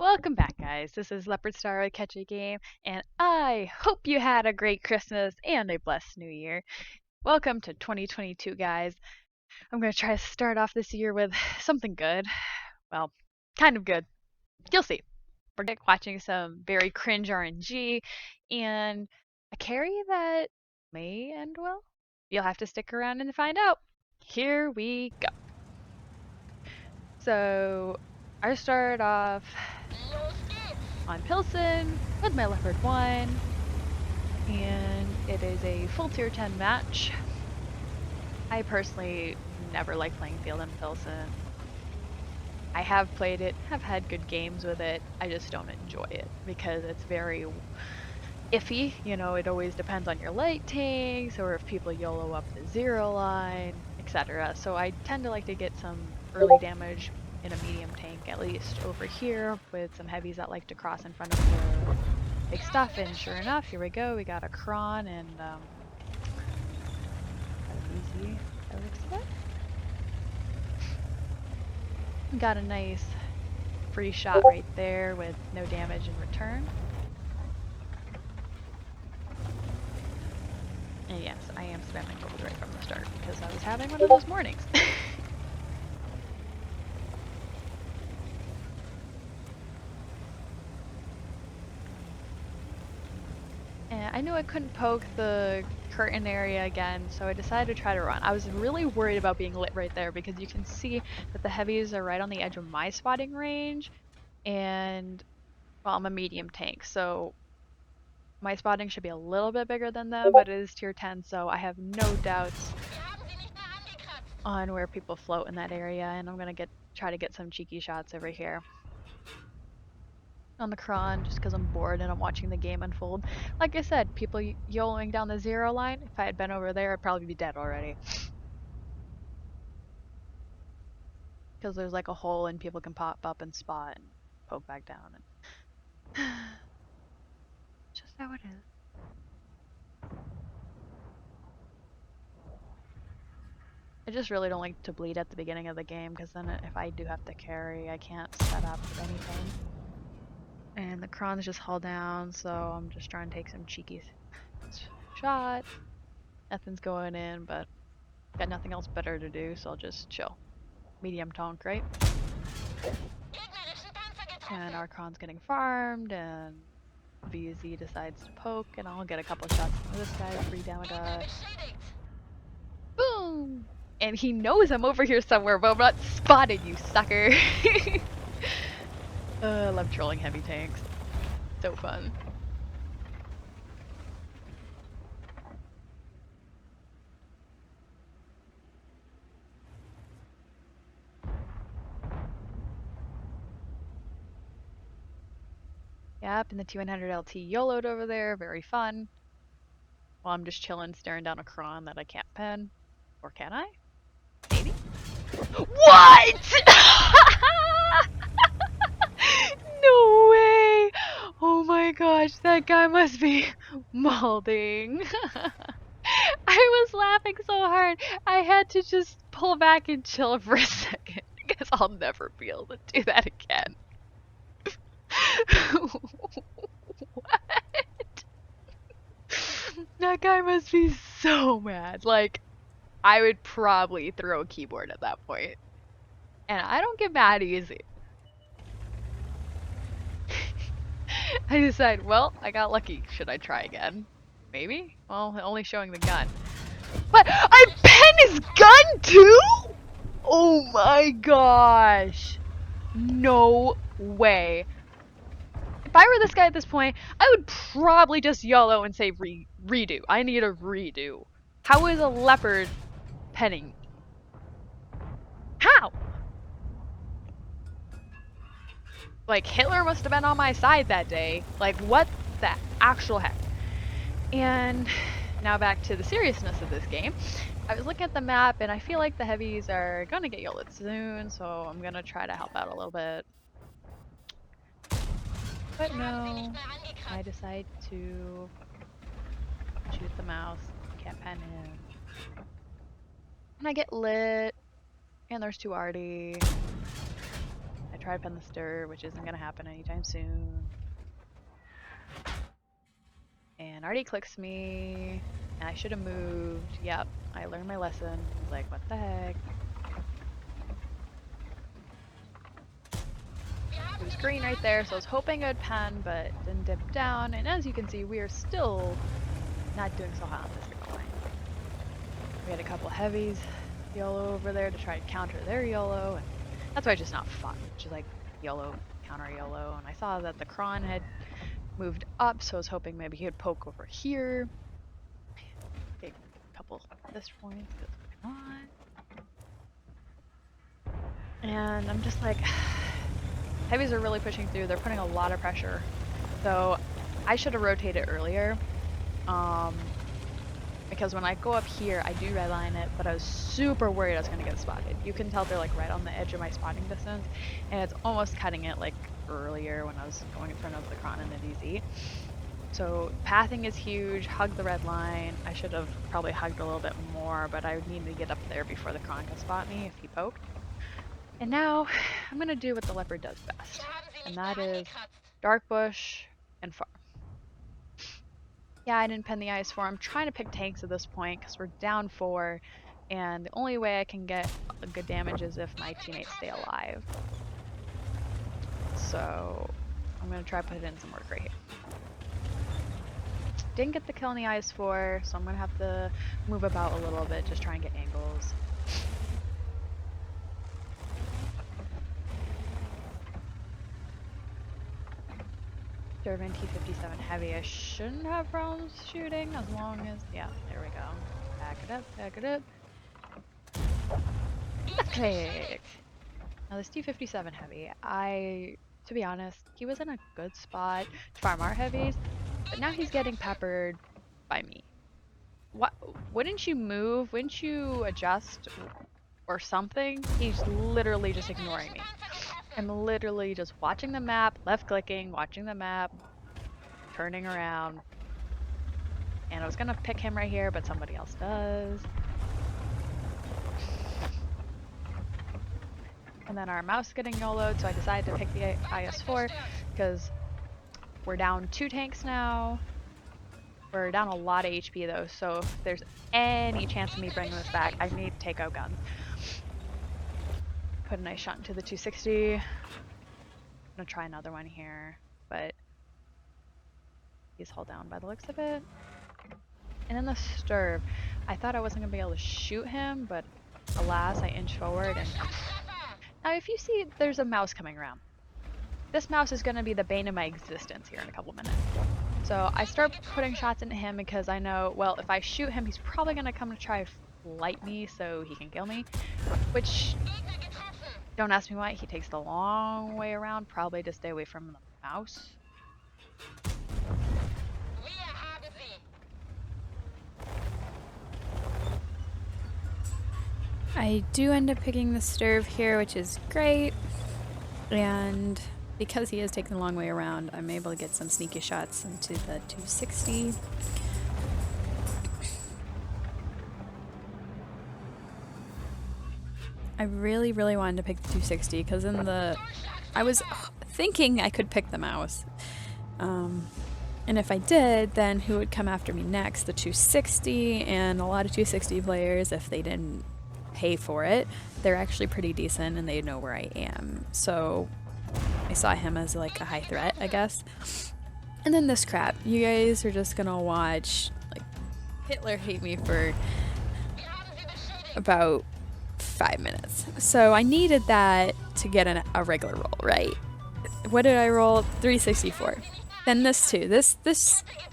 Welcome back, guys. This is Leopard Star with Catch a Game, and I hope you had a great Christmas and a blessed New Year. Welcome to 2022, guys. I'm going to try to start off this year with something good. Well, kind of good. You'll see. We're watching some very cringe RNG and a carry that may end well. You'll have to stick around and find out. Here we go. So, I started off on Pilsen with my Leopard 1, and it is a full tier 10 match. I personally never like playing field in Pilsen. I have played it, have had good games with it, I just don't enjoy it because it's very iffy. You know, it always depends on your light tanks or if people YOLO up the zero line, etc. So I tend to like to get some early damage in a medium tank, at least over here, with some heavies that like to cross in front of the big stuff. And sure enough, here we go. We got a cron and easy. That looks good. Got a nice free shot right there with no damage in return. And yes, I am spamming gold right from the start because I was having one of those mornings. And I knew I couldn't poke the curtain area again, so I decided to try to run. I was really worried about being lit right there because you can see that the heavies are right on the edge of my spotting range, and well, I'm a medium tank, so my spotting should be a little bit bigger than them, but it is tier 10, so I have no doubts on where people float in that area, and I'm gonna try to get some cheeky shots over here on the cron just because I'm bored and I'm watching the game unfold. Like I said, people YOLOing down the zero line. If I had been over there, I'd probably be dead already. Because there's like a hole and people can pop up and spot and poke back down. And just how it is. I just really don't like to bleed at the beginning of the game because then if I do have to carry, I can't set up with anything. And the cron's just hull down, so I'm just trying to take some cheeky shot. Nothing's going in, but got nothing else better to do, so I'll just chill. Medium tonk, right? And our cron's getting farmed, and VZ decides to poke, and I'll get a couple shots from this guy, free damage. Boom! And he knows I'm over here somewhere, but I'm not spotted, you sucker! I love trolling heavy tanks. So fun. Yep, and the T100 LT YOLO'd over there, very fun. While I'm just chilling, staring down a cron that I can't pen. Or can I? Maybe? What?! No way! Oh my gosh, that guy must be molding. I was laughing so hard, I had to just pull back and chill for a second because I'll never be able to do that again. What? That guy must be so mad. Like, I would probably throw a keyboard at that point. And I don't get mad easy. I decide, well, I got lucky. Should I try again? Maybe? Well, only showing the gun. But I pen his gun too? Oh my gosh. No way. If I were this guy at this point, I would probably just YOLO and say redo. I need a redo. How is a leopard penning? How? Like, Hitler must have been on my side that day. Like, what the actual heck? And now back to the seriousness of this game. I was looking at the map, and I feel like the heavies are gonna get YOLO'd soon, so I'm gonna try to help out a little bit. But no, I decide to shoot the mouse, can't pen him. And I get lit, and there's two Artie. I try to pen the stir, which isn't gonna happen anytime soon. And already clicks me. And I should have moved. Yep, I learned my lesson. I was like, what the heck? It was green right there, so I was hoping it would pen, but didn't dip down. And as you can see, we are still not doing so hot on this yellow line. We had a couple heavies YOLO over there to try to counter their YOLO, and that's why it's just not fun. It's just like YOLO, counter YOLO, and I saw that the Kron had moved up, so I was hoping maybe he would poke over here. Take a couple this points, because why not? And I'm just like, heavies are really pushing through. They're putting a lot of pressure. So I should have rotated earlier. Because when I go up here, I do redline it, but I was super worried I was going to get spotted. You can tell they're like right on the edge of my spotting distance, and it's almost cutting it like earlier when I was going in front of the Kron and the DZ. So pathing is huge, hug the red line. I should have probably hugged a little bit more, but I would need to get up there before the Kron could spot me if he poked. And now I'm going to do what the Leopard does best, and that is dark bush and farm. Yeah, I didn't pen the IS-4. I'm trying to pick tanks at this point because we're down 4, and the only way I can get a good damage is if my teammates stay alive. So I'm going to try to put in some work right here. Didn't get the kill on the IS-4, so I'm going to have to move about a little bit, just try and get angles. Durban T-57 heavy. I shouldn't have problems shooting as long as... Yeah, there we go. Back it up, back it up. Let's click! Now this T-57 heavy, to be honest, he was in a good spot to farm our heavies, but now he's getting peppered by me. What? Wouldn't you move? Wouldn't you adjust or something? He's literally just ignoring me. I'm literally just watching the map, left clicking, watching the map, turning around. And I was gonna pick him right here, but somebody else does. And then our mouse getting YOLO'd, so I decided to pick the IS-4 because we're down 2 tanks now. We're down a lot of HP though, so if there's any chance of me bringing this back, I need to take out guns. Put a nice shot into the 260. I'm gonna try another one here, but he's hull down by the looks of it. And then the Sturb. I thought I wasn't gonna be able to shoot him, but alas, I inch forward and... Now if you see there's a mouse coming around, this mouse is gonna be the bane of my existence here in a couple minutes. So I start putting shots into him because I know, well, if I shoot him, he's probably gonna come to try to light me so he can kill me, which... Don't ask me why, he takes the long way around, probably to stay away from the mouse. I do end up picking the Sturv here, which is great, and because he is taking the long way around, I'm able to get some sneaky shots into the 260. I really wanted to pick the 260 because I was thinking I could pick the mouse. And if I did, then who would come after me next? The 260, and a lot of 260 players, if they didn't pay for it, they're actually pretty decent and they know where I am. So I saw him as like a high threat, I guess. And then this crap. You guys are just gonna watch like Hitler hate me for about 5 minutes. So I needed that to get a regular roll, right? What did I roll? 364. Then this too. This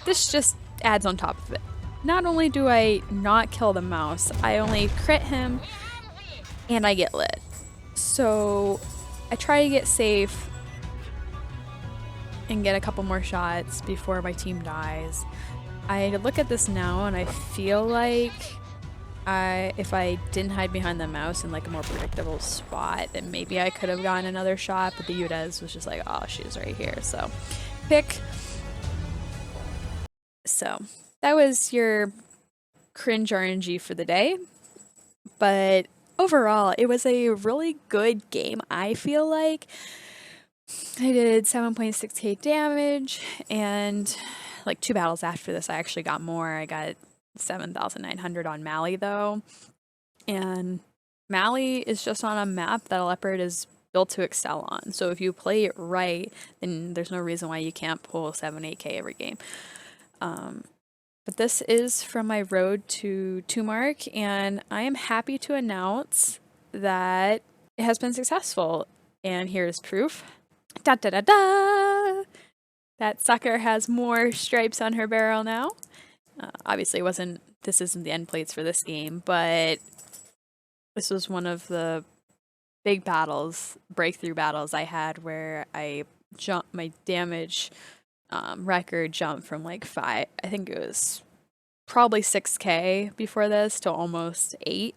just adds on top of it. Not only do I not kill the mouse, I only crit him and I get lit. So I try to get safe and get a couple more shots before my team dies. I look at this now and I feel like if I didn't hide behind the mouse in like a more predictable spot, then maybe I could have gotten another shot, but the UDES was just like, oh, she's right here. So pick. So that was your cringe RNG for the day, but overall, it was a really good game, I feel like. I did 7.6k damage, and like 2 battles after this, I actually got more. I got 7,900 on Mali, though. And Mali is just on a map that a Leopard is built to excel on. So if you play it right, then there's no reason why you can't pull 7, 8k every game. But this is from my road to 2 mark, and I am happy to announce that it has been successful. And here's proof. Da da da da! That sucker has more stripes on her barrel now. Obviously, this isn't the end plates for this game, but this was one of the big battles, breakthrough battles I had where I jumped my damage record jumped from like 5, I think it was probably 6k before this to almost 8.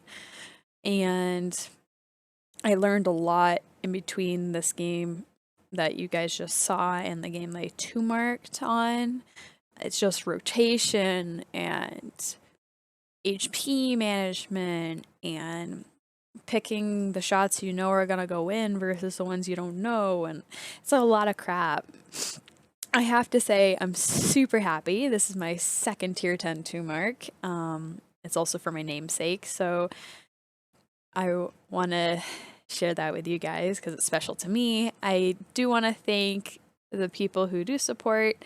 And I learned a lot in between this game that you guys just saw and the game that I 2 marked on. It's just rotation and HP management and picking the shots you know are gonna go in versus the ones you don't know, and it's a lot of crap. I have to say I'm super happy. This is my second tier 10 2 mark. It's also for my namesake, so I want to share that with you guys because it's special to me. I do want to thank the people who do support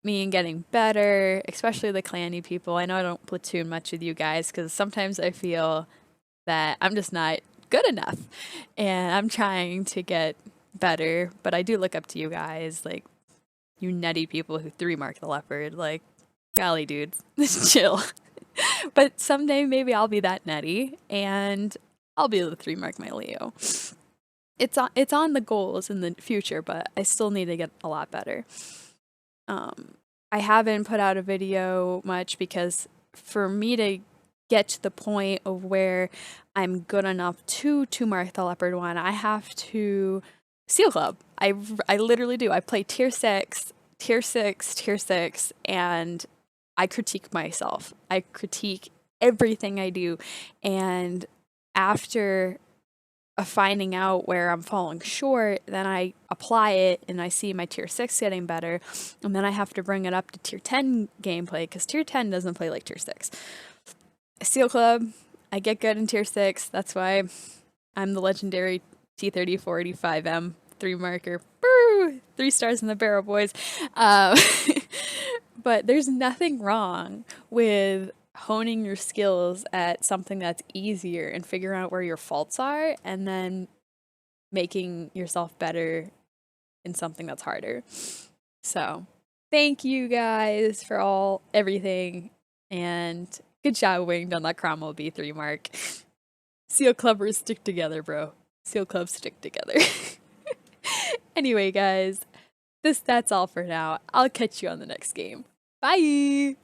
me in getting better, especially the clanny people. I know I don't platoon much with you guys because sometimes I feel that I'm just not good enough and I'm trying to get better, but I do look up to you guys, like you nutty people who 3 mark the Leopard. Like, golly dudes, chill. But someday maybe I'll be that nutty and I'll be able to 3 mark my Leo. It's on the goals in the future, but I still need to get a lot better. I haven't put out a video much because for me to get to the point of where I'm good enough to mark the Leopard 1, I have to Seal Club. I literally do. I play tier 6, tier 6, tier 6, and I critique myself. I critique everything I do. And after finding out where I'm falling short, then I apply it and I see my tier 6 getting better. And then I have to bring it up to tier 10 gameplay because tier 10 doesn't play like tier 6. Seal Club, I get good in tier 6. That's why I'm the legendary T3485M 3 marker. Boo! 3 stars in the barrel, boys. But there's nothing wrong with honing your skills at something that's easier and figuring out where your faults are and then making yourself better in something that's harder. So thank you guys for everything, and good job winged on that Cromwell B3 mark. Seal Clubbers stick together, bro. Seal Clubs stick together. Anyway, guys, that's all for now. I'll catch you on the next game. Bye!